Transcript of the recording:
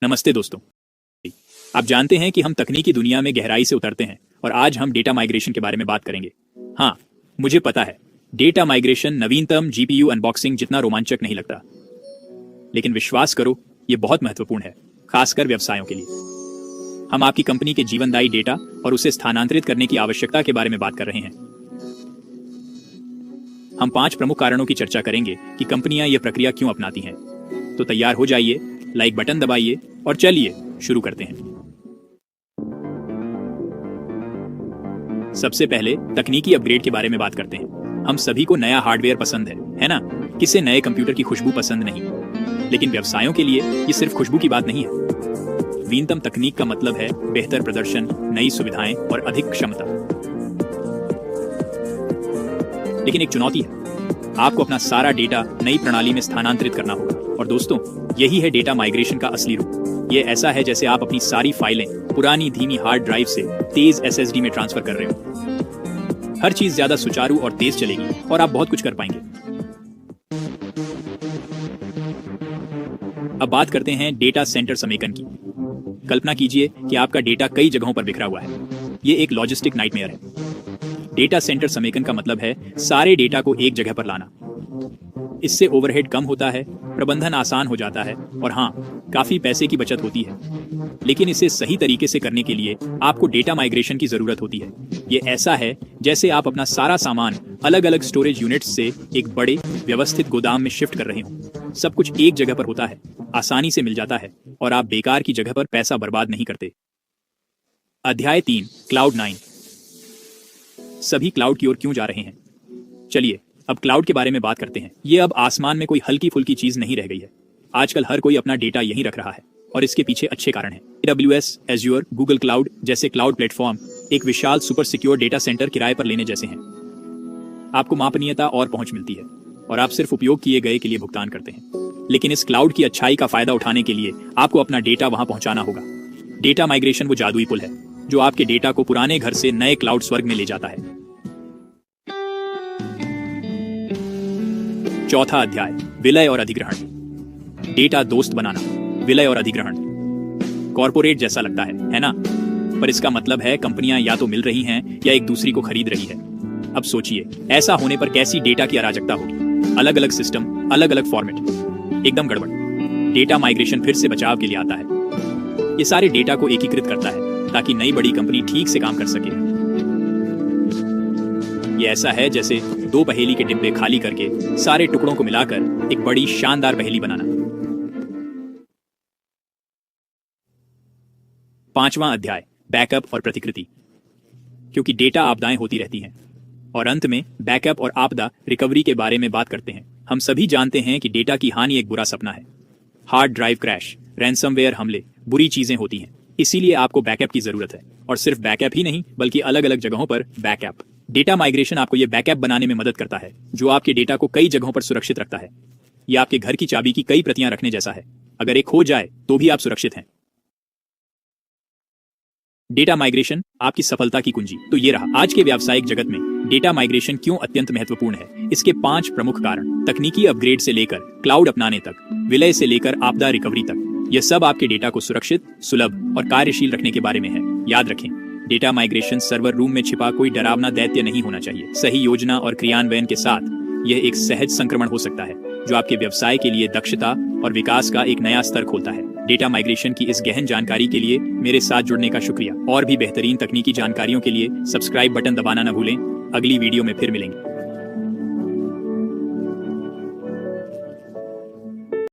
नमस्ते दोस्तों। आप जानते हैं कि हम तकनीकी दुनिया में गहराई से उतरते हैं और आज हम डेटा माइग्रेशन के बारे में बात करेंगे। हाँ, मुझे पता है, डेटा माइग्रेशन नवीनतम जीपीयू अनबॉक्सिंग जितना रोमांचक नहीं लगता, लेकिन विश्वास करो, ये बहुत महत्वपूर्ण है, खासकर व्यवसायों के लिए। हम आपकी कंपनी के जीवनदायी डेटा और उसे स्थानांतरित करने की आवश्यकता के बारे में बात कर रहे हैं। हम 5 प्रमुख कारणों की चर्चा करेंगे कि कंपनियां यह प्रक्रिया क्यों अपनाती हैं। तो तैयार हो जाइए, लाइक बटन दबाइए और चलिए शुरू करते हैं। सबसे पहले तकनीकी अपग्रेड के बारे में बात करते हैं। हम सभी को नया हार्डवेयर पसंद है ना? किसे नए कंप्यूटर की खुशबू पसंद नहीं? लेकिन व्यवसायों के लिए ये सिर्फ खुशबू की बात नहीं है। नवीनतम तकनीक का मतलब है बेहतर प्रदर्शन, नई सुविधाएं और अधिक क्षमता। लेकिन एक चुनौती है, आपको अपना सारा डेटा नई प्रणाली में स्थानांतरित करना होगा। और दोस्तों, यही है डेटा माइग्रेशन का असली रूप। ये ऐसा है जैसे आप अपनी सारी फाइलें पुरानी धीमी हार्ड ड्राइव से तेज एसएसडी में ट्रांसफर कर रहे हो। हर चीज ज्यादा सुचारू और तेज चलेगी और आप बहुत कुछ कर पाएंगे। अब बात करते हैं डेटा सेंटर समेकन की। कल्पना कीजिए कि आपका डेटा कई जगहों पर बिखरा हुआ है। ये एक लॉजिस्टिक नाइटमेयर है। डेटा सेंटर समेकन का मतलब है सारे डेटा को एक जगह पर लाना। इससे ओवरहेड कम होता है, प्रबंधन आसान हो जाता है और हाँ, काफी पैसे की बचत होती है। लेकिन इसे सही तरीके से करने के लिए आपको डेटा माइग्रेशन की जरूरत होती है। ये ऐसा है जैसे आप अपना सारा सामान अलग अलग स्टोरेज यूनिट्स से एक बड़े व्यवस्थित गोदाम में शिफ्ट कर रहे हो। सब कुछ एक जगह पर होता है, आसानी से मिल जाता है और आप बेकार की जगह पर पैसा बर्बाद नहीं करते। अध्याय 3, क्लाउड 9। सभी क्लाउड की ओर क्यों जा रहे हैं? चलिए अब क्लाउड के बारे में बात करते हैं। ये अब आसमान में कोई हल्की फुल्की चीज नहीं रह गई है। आजकल हर कोई अपना डेटा यहीं रख रहा है और इसके पीछे अच्छे कारण हैं। AWS, Azure, Google क्लाउड जैसे क्लाउड प्लेटफॉर्म एक विशाल सुपर सिक्योर डेटा सेंटर किराए पर लेने जैसे हैं। आपको मापनीयता और पहुंच मिलती है और आप सिर्फ उपयोग किए गए के लिए भुगतान करते हैं। लेकिन इस क्लाउड की अच्छाई का फायदा उठाने के लिए आपको अपना डेटा वहां पहुंचाना होगा। डेटा माइग्रेशन वो जादुई पुल है जो आपके डेटा को पुराने घर से नए क्लाउड स्वर्ग में ले जाता है। चौथा अध्याय, विलय और अधिग्रहण। डेटा दोस्त बनाना, विलय और अधिग्रहण। कॉर्पोरेट जैसा लगता है ना? पर इसका मतलब है कंपनियां या तो मिल रही हैं या एक दूसरी को खरीद रही है। अब सोचिए, ऐसा होने पर कैसी डेटा की अराजकता होगी। अलग अलग सिस्टम, अलग अलग फॉर्मेट, एकदम गड़बड़। डेटा माइग्रेशन फिर से बचाव के लिए आता है। ये सारे डेटा को एकीकृत करता है ताकि नई बड़ी कंपनी ठीक से काम कर सके। ये ऐसा है जैसे 2 पहेली के डिब्बे खाली करके सारे टुकड़ों को मिलाकर एक बड़ी शानदार पहेली बनाना। 5वां अध्याय, बैकअप और प्रतिकृति। क्योंकि डेटा आपदाएं होती रहती हैं और अंत में बैकअप और आपदा रिकवरी के बारे में बात करते हैं। हम सभी जानते हैं कि डेटा की हानि एक बुरा सपना है। हार्ड ड्राइव क्रैश, रैंसमवेयर हमले, बुरी चीजें होती हैं। इसीलिए आपको बैकअप की जरूरत है और सिर्फ बैकअप ही नहीं बल्कि अलग अलग जगहों पर बैकअप। डेटा माइग्रेशन आपको यह बैकअप बनाने में मदद करता है जो आपके डेटा को कई जगहों पर सुरक्षित रखता है। यह आपके घर की चाबी की कई प्रतियां रखने जैसा है। अगर एक खो जाए तो भी आप सुरक्षित हैं। डेटा माइग्रेशन आपकी सफलता की कुंजी। तो ये रहा आज के व्यावसायिक जगत में डेटा माइग्रेशन क्यों अत्यंत महत्वपूर्ण है। इसके 5 प्रमुख कारण, तकनीकी अपग्रेड से लेकर क्लाउड अपनाने तक, विलय से लेकर आपदा रिकवरी तक, यह सब आपके डेटा को सुरक्षित, सुलभ और कार्यशील रखने के बारे में है। याद रखें, डेटा माइग्रेशन सर्वर रूम में छिपा कोई डरावना दैत्य नहीं होना चाहिए। सही योजना और क्रियान्वयन के साथ यह एक सहज संक्रमण हो सकता है जो आपके व्यवसाय के लिए दक्षता और विकास का एक नया स्तर खोलता है। डेटा माइग्रेशन की इस गहन जानकारी के लिए मेरे साथ जुड़ने का शुक्रिया। और भी बेहतरीन तकनीकी जानकारियों के लिए सब्सक्राइब बटन दबाना न भूलें। अगली वीडियो में फिर मिलेंगे।